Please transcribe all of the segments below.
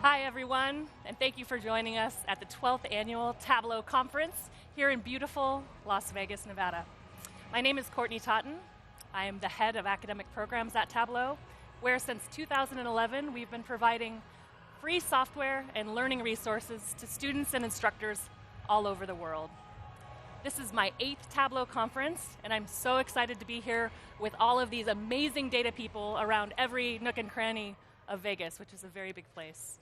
Hi, everyone, and thank you for joining us at the 12th Annual Tableau Conference here in beautiful Las Vegas, Nevada. My name is Courtney Totten. I am the head of academic programs at Tableau, where since 2011 we've been providing free software and learning resources to students and instructors all over the world. This is my 8th Tableau conference, and I'm so excited to be here with all of these amazing data people around every nook and cranny of Vegas, which is a very big place.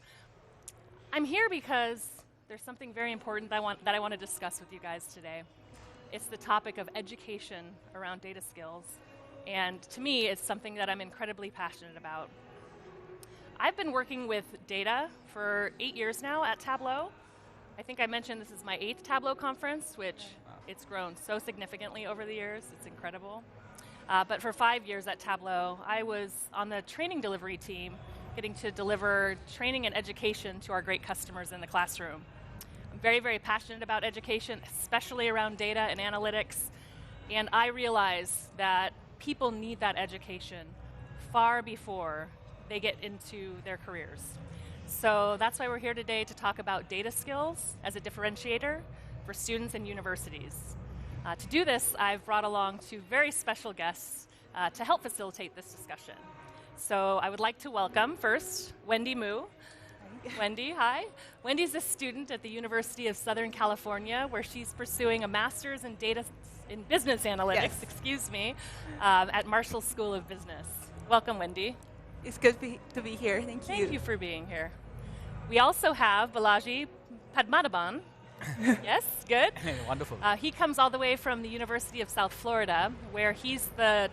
I'm here because there's something very important that I want to discuss with you guys today. It's the topic of education around data skills, and to me, it's something that I'm incredibly passionate about. I've been working with data for 8 years now at Tableau. I think I mentioned this is my 8th Tableau conference, which it's grown so significantly over the years. It's incredible. But for 5 years at Tableau, I was on the training delivery team, getting to deliver training and education to our great customers in the classroom. I'm very, very passionate about education, especially around data and analytics, and I realize that people need that education far before they get into their careers. So that's why we're here today to talk about data skills as a differentiator for students and universities. To do this, I've brought along two very special guests to help facilitate this discussion. So I would like to welcome first Wendy Mu. Wendy, hi. Wendy's a student at the University of Southern California, where she's pursuing a master's in business analytics, at Marshall School of Business. Welcome, Wendy. It's good to be here. Thank you. Thank you for being here. We also have Balaji Padmanabhan. Yes, good. Wonderful. He comes all the way from the University of South Florida, where he's a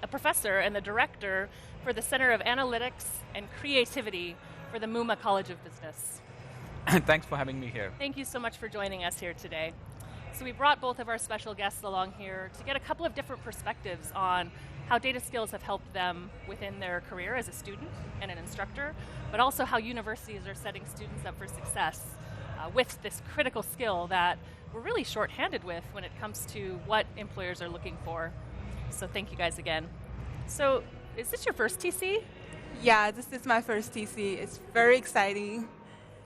professor and the director for the Center of Analytics and Creativity for the MUMA College of Business. Thanks for having me here. Thank you so much for joining us here today. So we brought both of our special guests along here to get a couple of different perspectives on how data skills have helped them within their career as a student and an instructor, but also how universities are setting students up for success with this critical skill that we're really short-handed with when it comes to what employers are looking for. So thank you guys again. So is this your first TC? Yeah, this is my first TC. It's very exciting.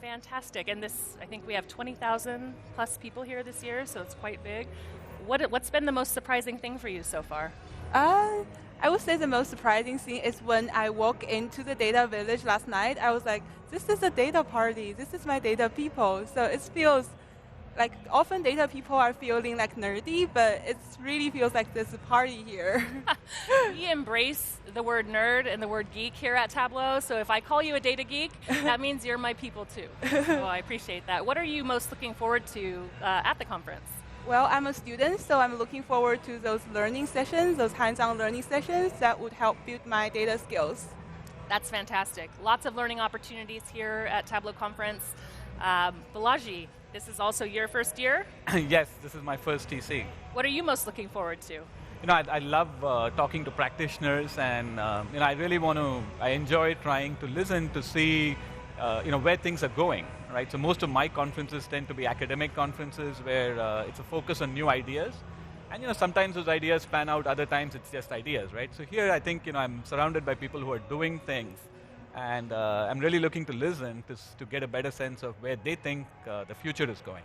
Fantastic. And this, I think we have 20,000 plus people here this year, so it's quite big. What's been the most surprising thing for you so far? I would say the most surprising thing is when I walked into the data village last night, I was like, this is a data party. This is my data people. So it feels like often data people are feeling like nerdy, but it really feels like there's a party here. We embrace the word nerd and the word geek here at Tableau, so if I call you a data geek, that means you're my people too. So I appreciate that. What are you most looking forward to at the conference? Well, I'm a student, so I'm looking forward to those learning sessions, those hands-on learning sessions that would help build my data skills. That's fantastic. Lots of learning opportunities here at Tableau Conference. Balaji, this is also your first year? Yes, this is my first TC. What are you most looking forward to? You know, I love talking to practitioners, and I enjoy trying to listen to see where things are going, right? So most of my conferences tend to be academic conferences where it's a focus on new ideas. And sometimes those ideas pan out, other times it's just ideas, right? So here I think I'm surrounded by people who are doing things, and I'm really looking to listen to get a better sense of where they think the future is going.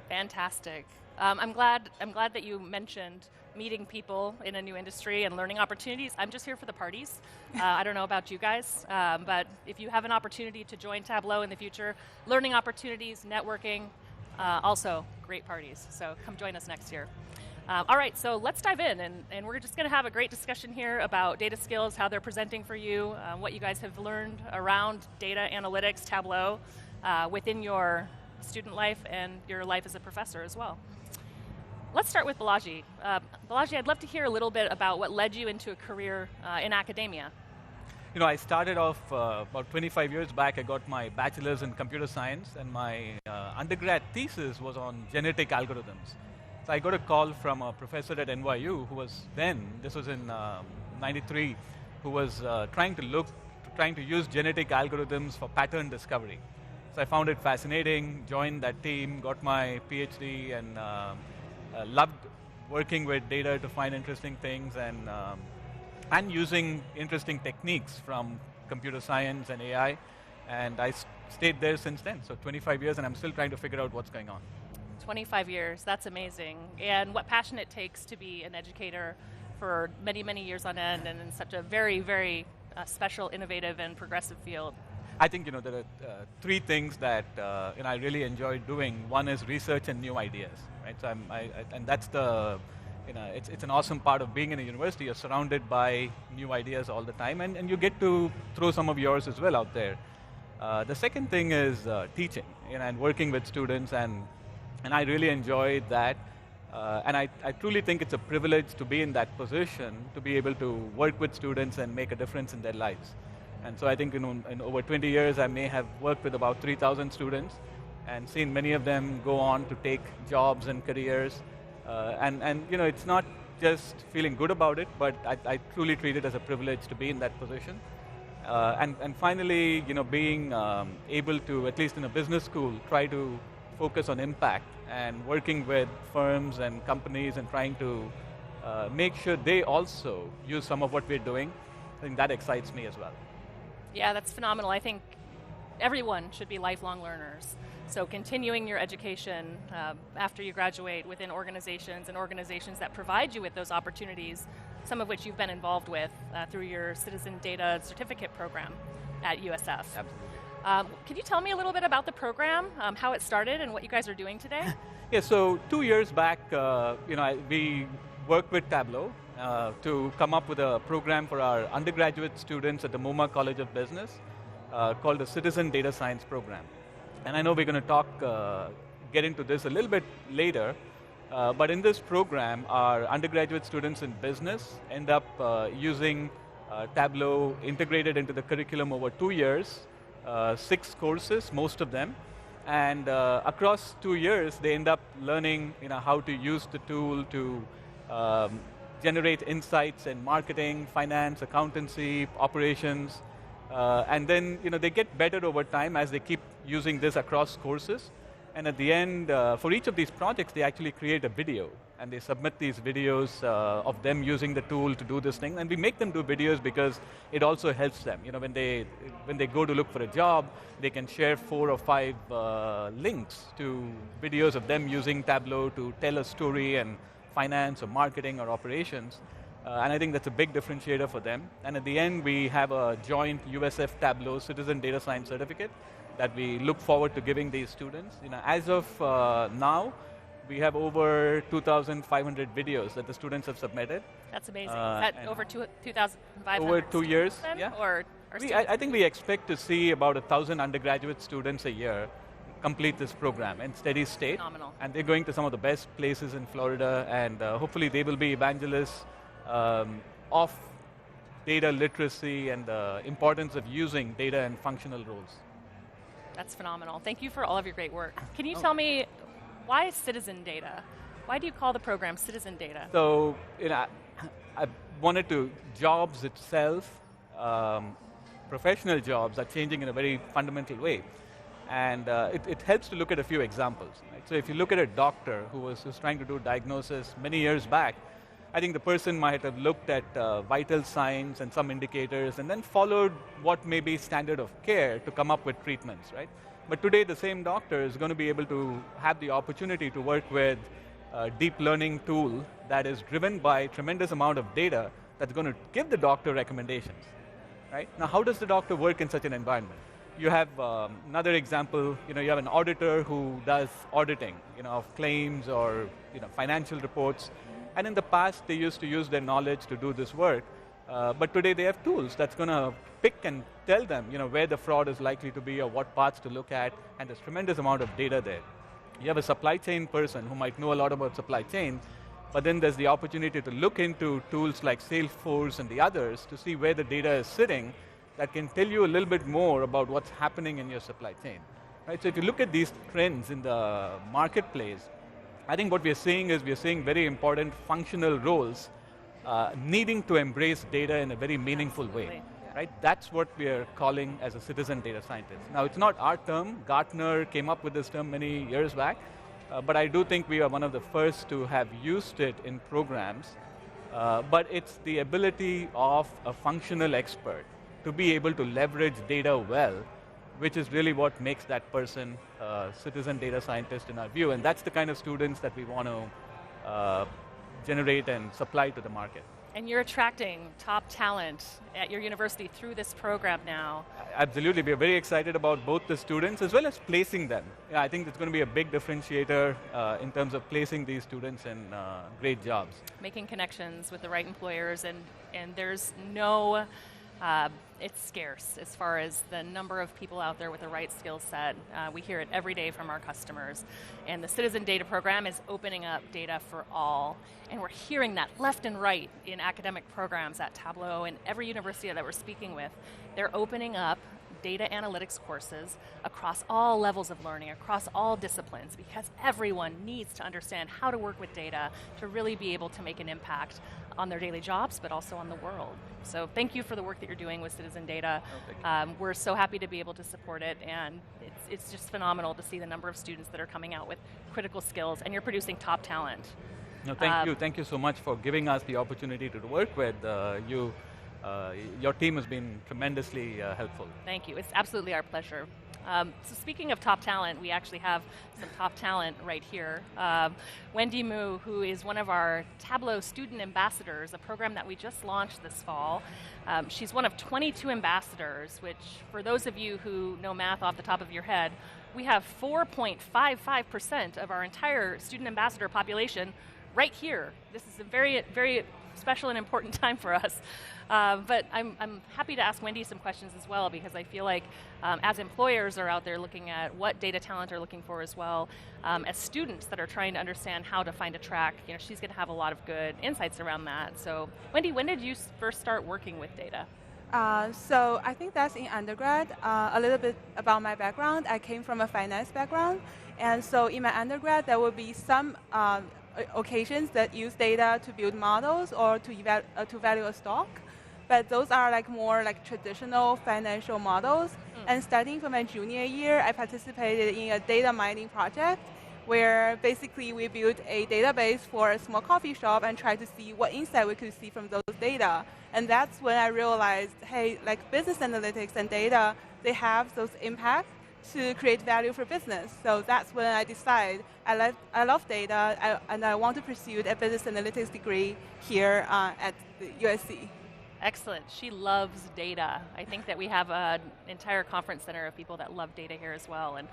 Fantastic. I'm glad that you mentioned meeting people in a new industry and learning opportunities. I'm just here for the parties. I don't know about you guys, but if you have an opportunity to join Tableau in the future, learning opportunities, networking, also great parties. So come join us next year. All right, so let's dive in, and we're just going to have a great discussion here about data skills, how they're presenting for you, what you guys have learned around data analytics, Tableau, within your student life and your life as a professor as well. Let's start with Balaji. Balaji, I'd love to hear a little bit about what led you into a career in academia. I started off about 25 years back. I got my bachelor's in computer science, and my undergrad thesis was on genetic algorithms. So I got a call from a professor at NYU who was this was in '93, who was trying to use genetic algorithms for pattern discovery. So I found it fascinating, joined that team, got my PhD, and loved working with data to find interesting things and using interesting techniques from computer science and AI. And I stayed there since then. So 25 years, and I'm still trying to figure out what's going on. 25 years, that's amazing. And what passion it takes to be an educator for many, many years on end and in such a very, very special, innovative, and progressive field. I think there are three things that I really enjoy doing. One is research and new ideas, right? So and that's the it's an awesome part of being in a university. You're surrounded by new ideas all the time, and you get to throw some of yours as well out there. The second thing is teaching, and working with students, and I really enjoy that. And I truly think it's a privilege to be in that position, to be able to work with students and make a difference in their lives. And so I think in over 20 years, I may have worked with about 3,000 students and seen many of them go on to take jobs and careers. And it's not just feeling good about it, but I truly treat it as a privilege to be in that position. And finally, being able to, at least in a business school, try to focus on impact and working with firms and companies and trying to make sure they also use some of what we're doing. I think that excites me as well. Yeah, that's phenomenal. I think everyone should be lifelong learners. So continuing your education after you graduate within organizations that provide you with those opportunities, some of which you've been involved with through your Citizen Data Certificate program at USF. Absolutely. Can you tell me a little bit about the program, how it started, and what you guys are doing today? Yeah, so 2 years back, we worked with Tableau to come up with a program for our undergraduate students at the MoMA College of Business called the Citizen Data Science Program. And I know we're going to get into this a little bit later, but in this program, our undergraduate students in business end up using Tableau integrated into the curriculum over 2 years, 6 courses, most of them. And across 2 years, they end up learning how to use the tool to generate insights in marketing, finance, accountancy, operations, and then they get better over time as they keep using this across courses. And at the end, for each of these projects, they actually create a video, and they submit these videos of them using the tool to do this thing. And we make them do videos because it also helps them. When they go to look for a job, they can share 4 or 5 links to videos of them using Tableau to tell a story and finance or marketing or operations. And I think that's a big differentiator for them. And at the end, we have a joint USF Tableau Citizen Data Science Certificate that we look forward to giving these students. As of now, we have over 2,500 videos that the students have submitted. That's amazing. Is that over 2,500? Over 2 years, them, yeah. Or I think we expect to see about 1,000 undergraduate students a year complete this program in steady state. Phenomenal. And they're going to some of the best places in Florida, and hopefully they will be evangelists of data literacy and the importance of using data in functional roles. That's phenomenal. Thank you for all of your great work. Can you tell me, why citizen data? Why do you call the program Citizen Data? So, I wanted to, jobs itself, professional jobs are changing in a very fundamental way. And it helps to look at a few examples. Right? So if you look at a doctor who was trying to do diagnosis many years back, I think the person might have looked at vital signs and some indicators and then followed what may be standard of care to come up with treatments, right? But today the same doctor is going to be able to have the opportunity to work with a deep learning tool that is driven by a tremendous amount of data that's going to give the doctor recommendations, right? Now, how does the doctor work in such an environment? You have another example, you have an auditor who does auditing, of claims or financial reports. And in the past, they used to use their knowledge to do this work. But today they have tools that's going to pick and tell them, where the fraud is likely to be or what parts to look at. And there's tremendous amount of data there. You have a supply chain person who might know a lot about supply chain, but then there's the opportunity to look into tools like Salesforce and the others to see where the data is sitting that can tell you a little bit more about what's happening in your supply chain. Right? So if you look at these trends in the marketplace, I think what we're seeing is very important functional roles needing to embrace data in a very meaningful way. Right? That's what we are calling as a citizen data scientist. Now, it's not our term. Gartner came up with this term many years back, but I do think we are one of the first to have used it in programs. But it's the ability of a functional expert to be able to leverage data well which is really what makes that person a citizen data scientist in our view, and that's the kind of students that we want to generate and supply to the market. And you're attracting top talent at your university through this program now. Absolutely, we are very excited about both the students as well as placing them. Yeah, I think it's going to be a big differentiator in terms of placing these students in great jobs. Making connections with the right employers, and there's no, it's scarce as far as the number of people out there with the right skill set. We hear it every day from our customers. And the Citizen Data Program is opening up data for all. And we're hearing that left and right in academic programs at Tableau and every university that we're speaking with. They're opening up data analytics courses across all levels of learning, across all disciplines, because everyone needs to understand how to work with data to really be able to make an impact on their daily jobs, but also on the world. So thank you for the work that you're doing with Citizen Data. We're so happy to be able to support it, and it's just phenomenal to see the number of students that are coming out with critical skills, and you're producing top talent. No, thank you. Thank you so much for giving us the opportunity to work with you. Your team has been tremendously helpful. Thank you. It's absolutely our pleasure. So speaking of top talent, we actually have some top talent right here. Wendy Mu, who is one of our Tableau student ambassadors, a program that we just launched this fall. She's one of 22 ambassadors, which for those of you who know math off the top of your head, we have 4.55% of our entire student ambassador population right here. This is a very, very special and important time for us. But I'm happy to ask Wendy some questions as well, because I feel like as employers are out there looking at what data talent are looking for as well, as students that are trying to understand how to find a track, she's going to have a lot of good insights around that. So Wendy, when did you first start working with data? So I think that's in undergrad. A little bit about my background. I came from a finance background, and so in my undergrad there will be some occasions that use data to build models or to value a stock. But those are more traditional financial models. And starting from my junior year, I participated in a data mining project where basically we built a database for a small coffee shop and tried to see what insight we could see from those data. And that's when I realized, hey, business analytics and data, they have those impacts to create value for business. So that's when I decided I love data and I want to pursue a business analytics degree here at the USC. Excellent. She loves data. I think that we have an entire conference center of people that love data here as well. And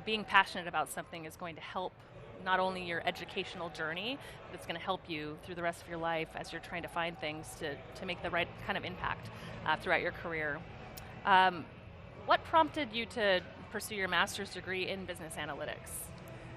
being passionate about something is going to help not only your educational journey, but it's going to help you through the rest of your life as you're trying to find things to make the right kind of impact throughout your career. What prompted you to pursue your master's degree in business analytics?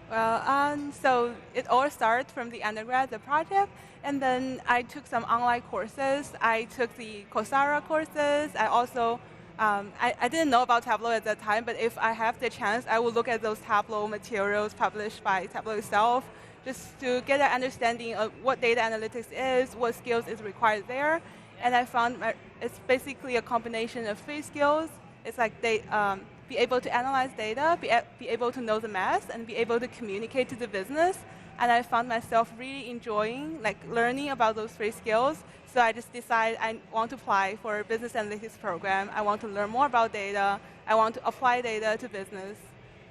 Well, so it all started from the undergrad, the project, and then I took some online courses. I took the Coursera courses. I also, I didn't know about Tableau at that time, but if I have the chance, I will look at those Tableau materials published by Tableau itself, just to get an understanding of what data analytics is, what skills is required there. And I found it's basically a combination of 3 skills. It's like be able to analyze data, be able to know the math, and be able to communicate to the business. And I found myself really enjoying learning about those 3 skills. So I just decided I want to apply for a business analytics program. I want to learn more about data. I want to apply data to business.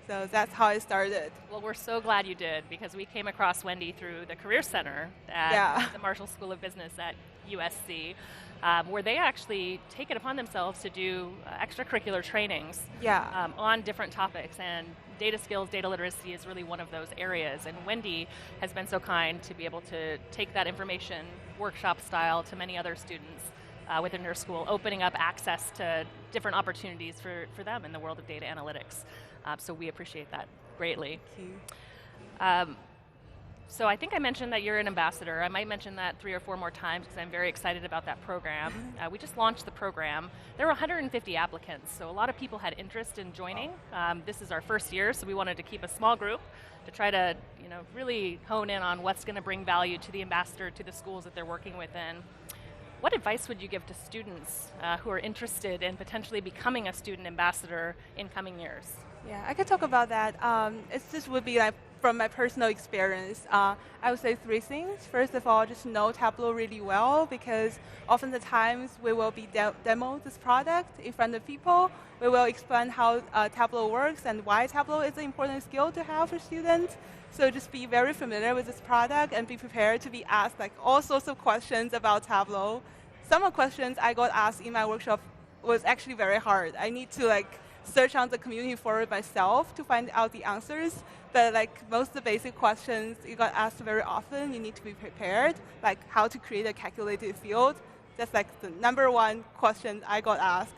So that's how I started. Well, we're so glad you did, because we came across Wendy through the Career Center at the Marshall School of Business at USC. Where they actually take it upon themselves to do extracurricular trainings on different topics, and data skills, data literacy is really one of those areas. And Wendy has been so kind to be able to take that information workshop style to many other students within her school, opening up access to different opportunities for them in the world of data analytics. So we appreciate that greatly. Thank you. So I think I mentioned that you're an ambassador. I might mention that 3 or 4 more times because I'm very excited about that program. We just launched the program. There were 150 applicants, so a lot of people had interest in joining. This is our first year, so we wanted to keep a small group to try to really hone in on what's going to bring value to the ambassador, to the schools that they're working within. What advice would you give to students who are interested in potentially becoming a student ambassador in coming years? Yeah, I could talk about that. It just would be from my personal experience, I would say 3 things. First of all, just know Tableau really well, because often the times we will be demo this product in front of people. We will explain how Tableau works and why Tableau is an important skill to have for students. So just be very familiar with this product and be prepared to be asked like all sorts of questions about Tableau. Some of the questions I got asked in my workshop was actually very hard. I need to like search on the community forum myself to find out the answers. But like most of the basic questions you got asked very often, you need to be prepared, like how to create a calculated field. That's like the #1 question I got asked.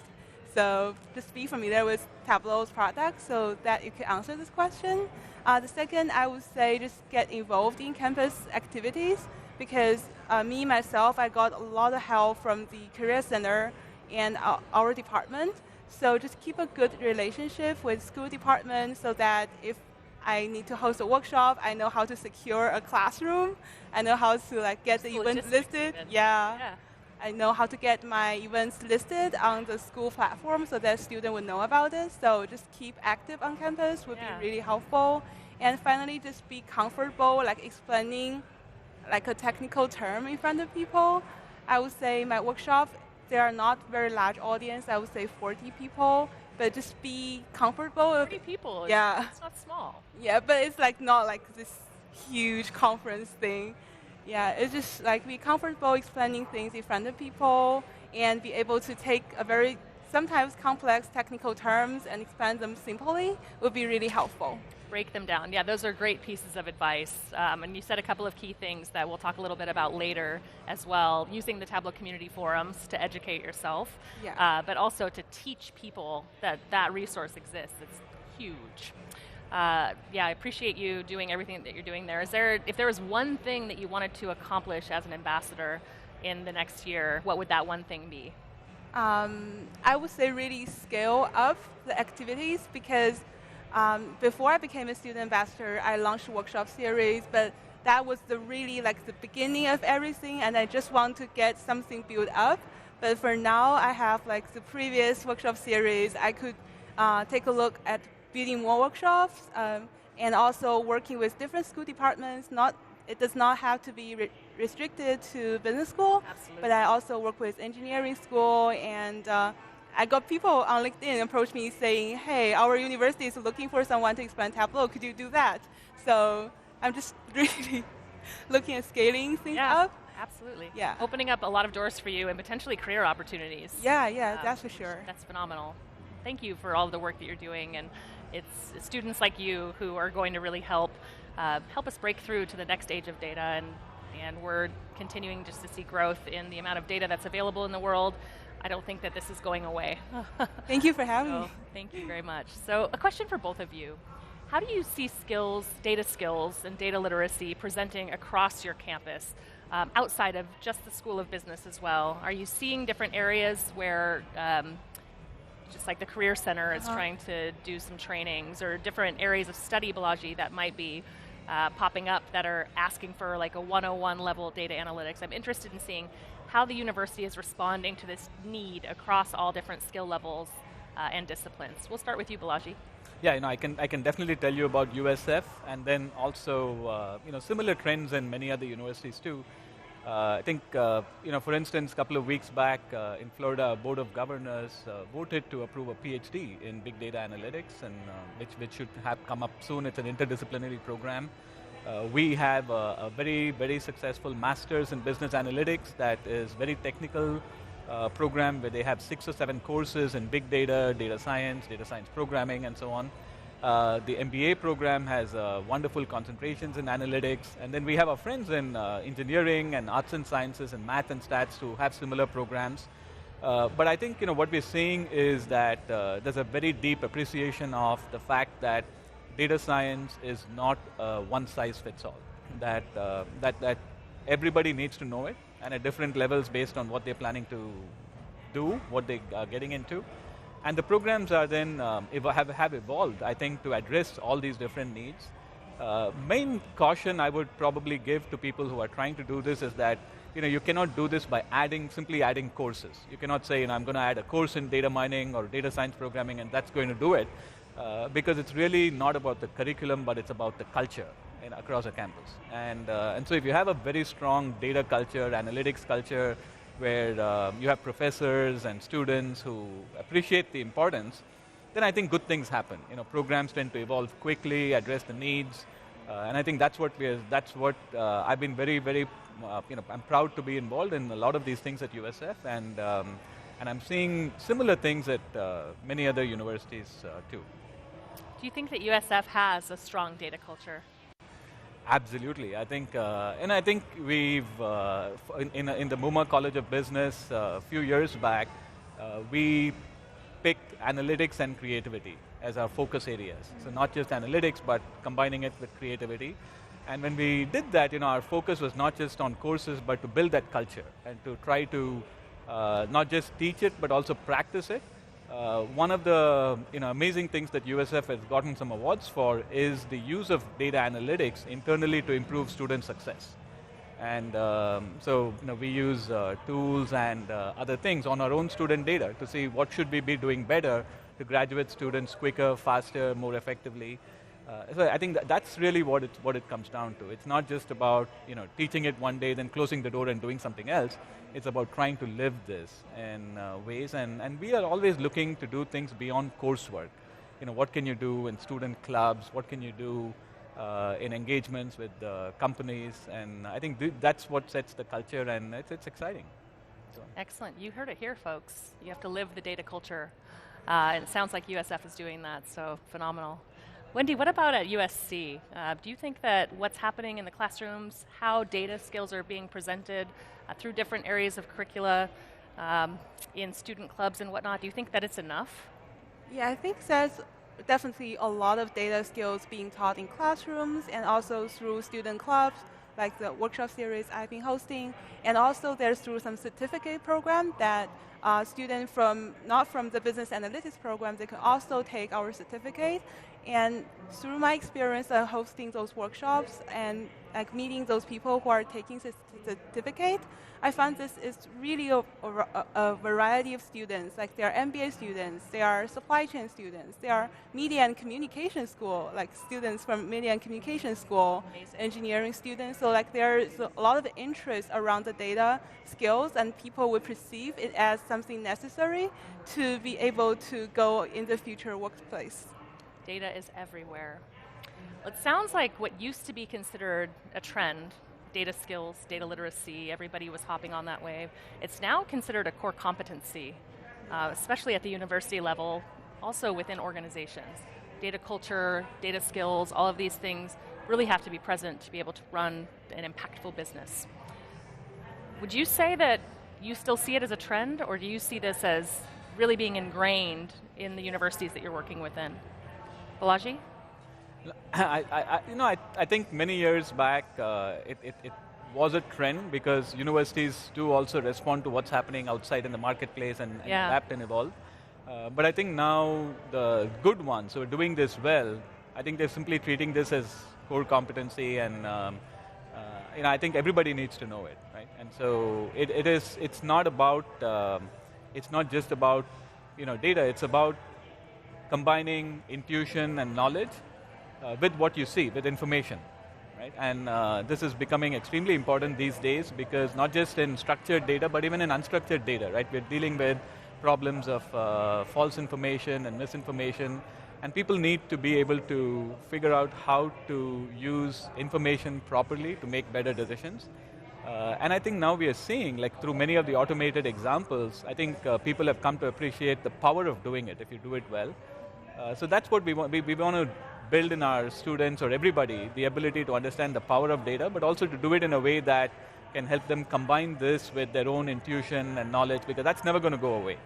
So just be familiar with Tableau's product so that you can answer this question. The second, I would say just get involved in campus activities, because me, myself, I got a lot of help from the Career Center and our department. So just keep a good relationship with school department so that if I need to host a workshop, I know how to secure a classroom. I know how to like get the event listed. Yeah. I know how to get my events listed on the school platform so that students will know about it. So just keep active on campus would be really helpful. And finally, just be comfortable like explaining like a technical term in front of people. I would say my workshop, there are not very large audience. I would say 40 people, but just be comfortable. 40 people. Yeah. It's not small. Yeah, but it's like not like this huge conference thing. Yeah, it's just like be comfortable explaining things in front of people and be able to take a very sometimes complex technical terms and explain them simply would be really helpful. Break them down. Yeah, those are great pieces of advice. And you said a couple of key things that we'll talk a little bit about later as well, using the Tableau community forums to educate yourself, but also to teach people that that resource exists. It's huge. I appreciate you doing everything that you're doing there. If there was one thing that you wanted to accomplish as an ambassador in the next year, what would that one thing be? I would say really scale up the activities, because before I became a student ambassador, I launched a workshop series, but that was really like the beginning of everything, and I just want to get something built up. But for now, I have like the previous workshop series. I could take a look at building more workshops and also working with different school departments. It does not have to be restricted to business school, but I also work with engineering school, and I got people on LinkedIn approach me saying, hey, our university is looking for someone to explain Tableau. Could you do that? So I'm just really looking at scaling things up. Absolutely. Yeah. Opening up a lot of doors for you and potentially career opportunities. Yeah, that's for sure. That's phenomenal. Thank you for all of the work that you're doing, and it's students like you who are going to really help us break through to the next age of data, and we're continuing just to see growth in the amount of data that's available in the world. I don't think that this is going away. Thank you for having me. Thank you very much. So a question for both of you. How do you see data skills and data literacy presenting across your campus, outside of just the School of Business as well? Are you seeing different areas where, just like the Career Center is trying to do some trainings, or different areas of study, Balaji, that might be popping up that are asking for like a 101 level data analytics? I'm interested in seeing how the university is responding to this need across all different skill levels and disciplines. We'll start with you, Balaji. Yeah, I can definitely tell you about USF, and then also similar trends in many other universities too. I think for instance, a couple of weeks back in Florida, Board of Governors voted to approve a PhD in big data analytics, and which should have come up soon. It's an interdisciplinary program. We have a very, very successful master's in business analytics that is very technical program, where they have 6 or 7 courses in big data, data science programming, and so on. The MBA program has wonderful concentrations in analytics, and then we have our friends in engineering and arts and sciences and math and stats who have similar programs. But I think what we're seeing is that there's a very deep appreciation of the fact that data science is not one size fits all. That everybody needs to know it, and at different levels based on what they're planning to do, what they are getting into. And the programs are then have evolved, I think, to address all these different needs. Main caution I would probably give to people who are trying to do this is that you cannot do this by simply adding courses. You cannot say, I'm going to add a course in data mining or data science programming, and that's going to do it. because it's really not about the curriculum, but it's about the culture across a campus. And so if you have a very strong data culture, analytics culture, where you have professors and students who appreciate the importance, then I think good things happen. Programs tend to evolve quickly, address the needs, and I think that's what I've been very, very, I'm proud to be involved in a lot of these things at USF, and I'm seeing similar things at many other universities too. Do you think that USF has a strong data culture? Absolutely, I think, and I think we've in the MUMA College of Business a few years back, we picked analytics and creativity as our focus areas. So not just analytics, but combining it with creativity. And when we did that, our focus was not just on courses, but to build that culture and to try to not just teach it, but also practice it. One of the amazing things that USF has gotten some awards for is the use of data analytics internally to improve student success. And so we use tools and other things on our own student data to see what should we be doing better to graduate students quicker, faster, more effectively. So I think that's really what it comes down to. It's not just about teaching it one day, then closing the door and doing something else. It's about trying to live this in ways, and we are always looking to do things beyond coursework. What can you do in student clubs? What can you do in engagements with companies? And I think that's what sets the culture, and it's exciting. So. Excellent. You heard it here, folks. You have to live the data culture. And it sounds like USF is doing that, so phenomenal. Wendy, what about at USC? Do you think that what's happening in the classrooms, how data skills are being presented through different areas of curricula, in student clubs and whatnot, do you think that it's enough? Yeah, I think there's definitely a lot of data skills being taught in classrooms and also through student clubs, like the workshop series I've been hosting, and also there's through some certificate program that students not from the business analytics program, they can also take our certificate. And through my experience of hosting those workshops and like meeting those people who are taking the certificate, I found this is really a variety of students. Like they are MBA students, they are supply chain students, they are media and communication school, like students from media and communication school, Amazing. Engineering students. So like there's a lot of interest around the data skills, and people would perceive it as something necessary to be able to go in the future workplace. Data is everywhere. Well, it sounds like what used to be considered a trend, data skills, data literacy, everybody was hopping on that wave. It's now considered a core competency, especially at the university level, also within organizations. Data culture, data skills, all of these things really have to be present to be able to run an impactful business. Would you say that you still see it as a trend, or do you see this as really being ingrained in the universities that you're working within? Balaji? I think many years back it was a trend because universities do also respond to what's happening outside in the marketplace and adapt and evolve. But I think now the good ones who are doing this well, I think they're simply treating this as core competency, and I think everybody needs to know it, right? And so it's not just about data. It's about combining intuition and knowledge with what you see, with information, right? And this is becoming extremely important these days because not just in structured data, but even in unstructured data, right? We're dealing with problems of false information and misinformation, and people need to be able to figure out how to use information properly to make better decisions. And I think now we are seeing, like through many of the automated examples, I think people have come to appreciate the power of doing it if you do it well. So that's what we want. We want to build in our students or everybody the ability to understand the power of data, but also to do it in a way that can help them combine this with their own intuition and knowledge, because that's never going to go away.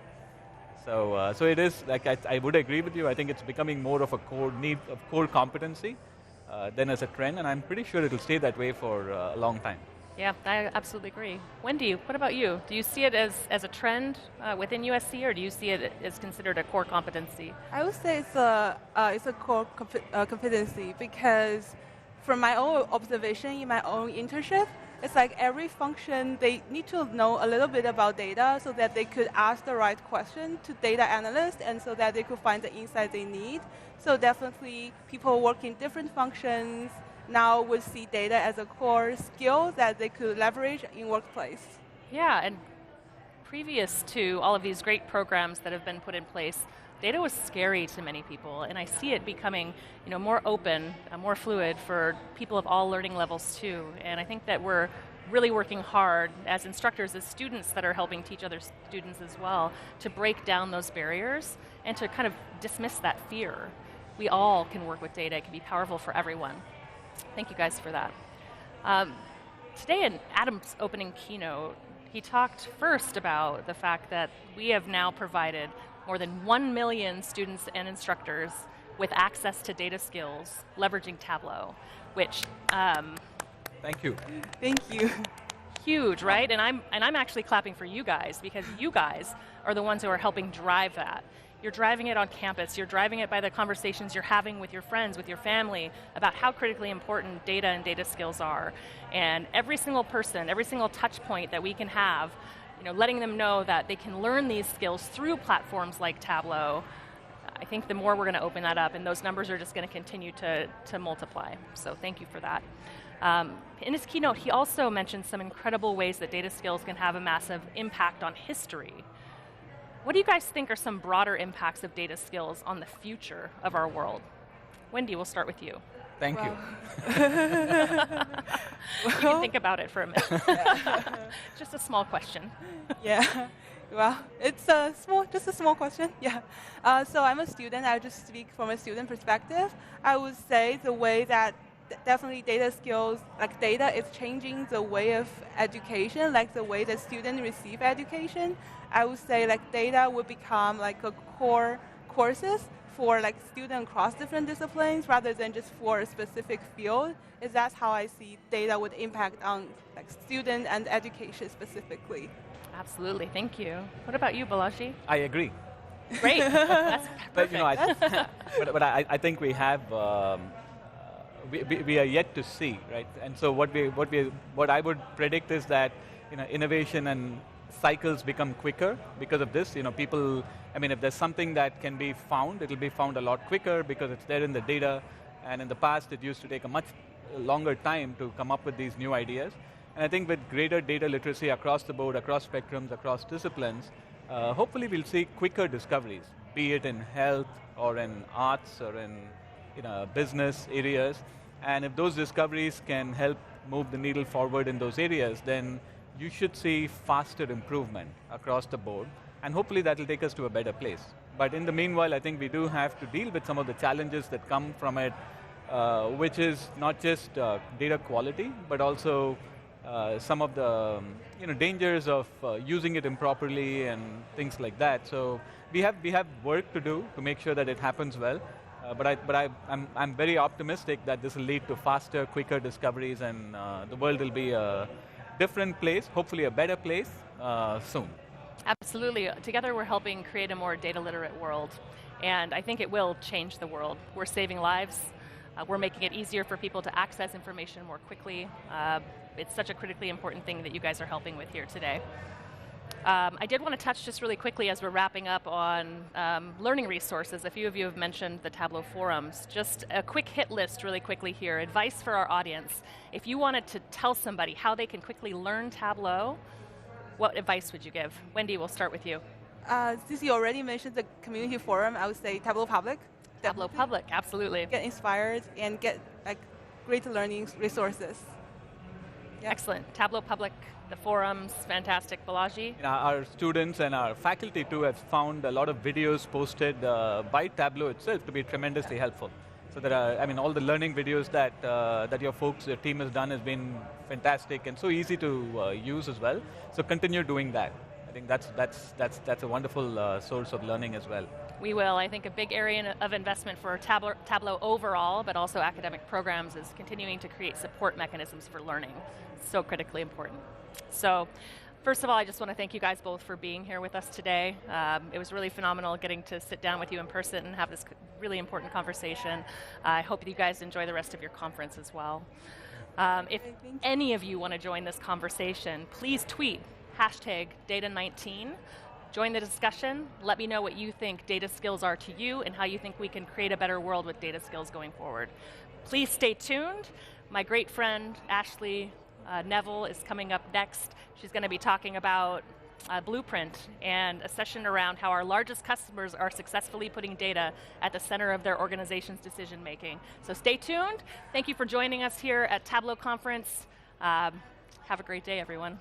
So it is, like I would agree with you, I think it's becoming more of a core competency than as a trend, and I'm pretty sure it'll stay that way for a long time. Yeah, I absolutely agree. Wendy, what about you? Do you see it as a trend within USC, or do you see it as considered a core competency? I would say it's a core competency because from my own observation in my own internship, it's like every function, they need to know a little bit about data so that they could ask the right question to data analysts and so that they could find the insight they need. So definitely people working different functions now would see data as a core skill that they could leverage in workplace. Yeah, and previous to all of these great programs that have been put in place, data was scary to many people, and I see it becoming more open, more fluid for people of all learning levels too. And I think that we're really working hard as instructors, as students that are helping teach other students as well, to break down those barriers and to kind of dismiss that fear. We all can work with data. It can be powerful for everyone. Thank you guys for that. Today in Adam's opening keynote, he talked first about the fact that we have now provided more than 1 million students and instructors with access to data skills, leveraging Tableau, which Thank you. Thank you. huge, right? And I'm actually clapping for you guys because you guys are the ones who are helping drive that. You're driving it on campus. You're driving it by the conversations you're having with your friends, with your family, about how critically important data and data skills are. And every single person, every single touch point that we can have, letting them know that they can learn these skills through platforms like Tableau, I think the more we're going to open that up, and those numbers are just going to continue to multiply. So thank you for that. In his keynote, he also mentioned some incredible ways that data skills can have a massive impact on history. What do you guys think are some broader impacts of data skills on the future of our world? Wendy, we'll start with you. Thank you. You can think about it for a minute. Just a small question. Yeah. Well, it's just a small question. Yeah. So I'm a student. I'll just speak from a student perspective. I would say the way that definitely data skills, like data is changing the way of education, like the way that students receive education. I would say like data would become like a core courses for like students across different disciplines rather than just for a specific field. That's how I see data would impact on like student and education specifically. Absolutely, thank you. What about you, Balaji? I agree. Great, that's perfect. But I think we have, we are yet to see, right? And so what I would predict is that innovation and cycles become quicker because of this. People, if there's something that can be found, it'll be found a lot quicker because it's there in the data. And in the past, it used to take a much longer time to come up with these new ideas. And I think with greater data literacy across the board, across spectrums, across disciplines, hopefully we'll see quicker discoveries, be it in health or in arts or in business areas. And if those discoveries can help move the needle forward in those areas, then you should see faster improvement across the board. And hopefully that will take us to a better place. But in the meanwhile, I think we do have to deal with some of the challenges that come from it, which is not just data quality, but also some of the dangers of using it improperly and things like that. So we have work to do to make sure that it happens well. But I'm very optimistic that this will lead to faster, quicker discoveries, and the world will be a different place, hopefully a better place soon. Absolutely. Together we're helping create a more data literate world, and I think it will change the world. We're saving lives. We're making it easier for people to access information more quickly. It's such a critically important thing that you guys are helping with here today. I did want to touch just really quickly as we're wrapping up on learning resources. A few of you have mentioned the Tableau forums. Just a quick hit list really quickly here. Advice for our audience. If you wanted to tell somebody how they can quickly learn Tableau, what advice would you give? Wendy, we'll start with you. Since you already mentioned the community forum, I would say Tableau Public. Tableau Public, absolutely. Get inspired and get like great learning resources. Yeah. Excellent. Tableau Public, the forums, fantastic. Balaji? Our students and our faculty too have found a lot of videos posted by Tableau itself to be tremendously helpful. So there are, all the learning videos that your folks, your team has done has been fantastic and so easy to use as well. So continue doing that. I think that's a wonderful source of learning as well. We will. I think a big area of investment for Tableau overall, but also academic programs, is continuing to create support mechanisms for learning. So critically important. So, first of all, I just want to thank you guys both for being here with us today. It was really phenomenal getting to sit down with you in person and have this really important conversation. I hope that you guys enjoy the rest of your conference as well. If any of you want to join this conversation, please tweet #data19. Join the discussion. Let me know what you think data skills are to you and how you think we can create a better world with data skills going forward. Please stay tuned. My great friend, Ashley Neville, is coming up next. She's going to be talking about Blueprint and a session around how our largest customers are successfully putting data at the center of their organization's decision making. So stay tuned. Thank you for joining us here at Tableau Conference. Have a great day, everyone.